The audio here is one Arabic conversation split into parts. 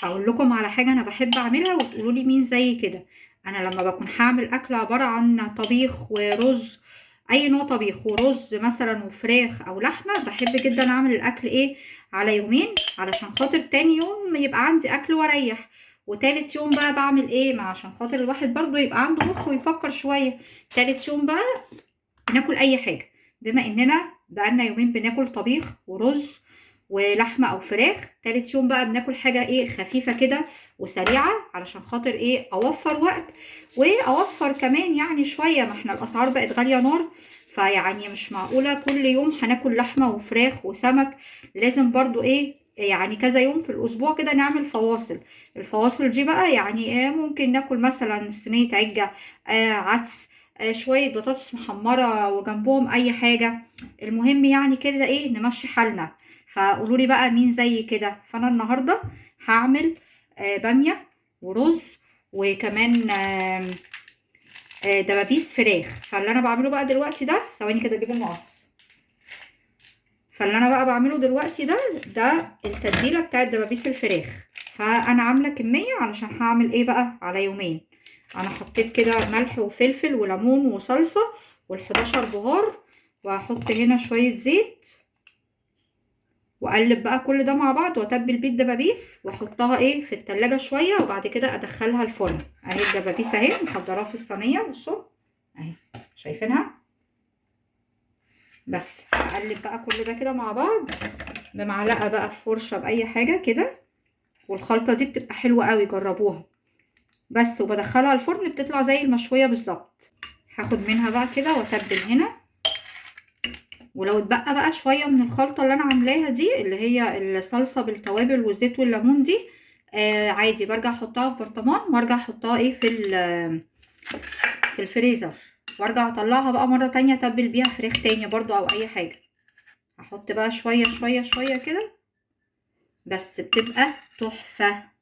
هقول لكم على حاجه انا بحب اعملها وتقولوا لي مين زي كده. انا لما بكون هعمل اكله عباره عن طبيخ ورز، اي نوع طبيخ ورز مثلا وفراخ او لحمه، بحب جدا اعمل الاكل ايه على يومين، علشان خاطر تاني يوم يبقى عندي اكل واريح. وتالت يوم بقى بعمل ايه، ما عشان خاطر الواحد برضو يبقى عنده مخ ويفكر شويه. تالت يوم بقى ناكل اي حاجه، بما اننا بقالنا يومين بناكل طبيخ ورز ولحمه او فراخ. تالت يوم بقى بناكل حاجه ايه خفيفه كده وسريعه، علشان خاطر ايه اوفر وقت واوفر كمان يعني شويه، ما احنا الاسعار بقت غاليه نار. فيعني مش معقوله كل يوم هناكل لحمه وفراخ وسمك، لازم برضو ايه يعني كذا يوم في الاسبوع كده نعمل فواصل. الفواصل دي بقى يعني ايه، ممكن ناكل مثلا صينيه عجه، عدس، شوية بطاطس محمرة وجنبهم أي حاجة. المهم يعني كده إيه نمشي حالنا. فقولولي بقى مين زي كده. فأنا النهاردة هعمل بامية ورز، وكمان دبابيس فراخ. فاللي أنا بعمله بقى دلوقتي ده، ثواني كده أجيب المقص. فاللي أنا بقى بعمله دلوقتي ده التتبيلة بتاعت دبابيس الفراخ. فأنا عاملة كمية علشان هعمل إيه بقى على يومين. انا حطيت كده ملح وفلفل وليمون وصلصة وال11 بهار، وهحط هنا شوية زيت، واقلب بقى كل ده مع بعض، واتبل بيه الدبابيس واحطها ايه في التلاجة شوية، وبعد كده ادخلها الفرن. اهي الدبابيس اهي محضراها في الصينية، بصوا اهي شايفينها. بس اقلب بقى كل ده كده مع بعض بمعلقة بقى، بفرشة، باي حاجة كده. والخلطة دي بتبقى حلوة قوي، جربوها. بس وبدخلها الفرن بتطلع زي المشوية بالظبط. هاخد منها بقى كده واتبل هنا. ولو اتبقى بقى شويه من الخلطه اللي انا عاملاها دي، اللي هي الصلصه بالتوابل والزيت والليمون دي، عادي برجع احطها في برطمان، وارجع احطها ايه في الفريزر، وارجع اطلعها بقى مره تانية اتبل بيها فراخ تاني برضو او اي حاجه. هحط بقى شويه شويه شويه كده، بس بتبقى تحفه.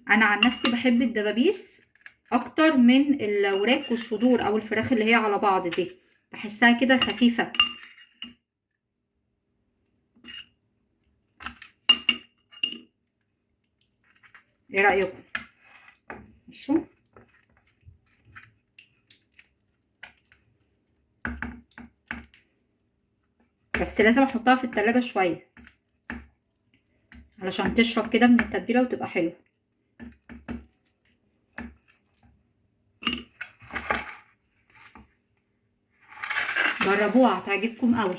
انا عن نفسي بحب الدبابيس اكتر من الوراك والصدور او الفراخ اللي هي على بعض دي، بحسها كده خفيفه. ايه رايكم؟ بصوا، بس لازم احطها في التلاجة شويه علشان تشرب كده من التتبيله وتبقى حلوه. جربوها هتعجبكم قوي.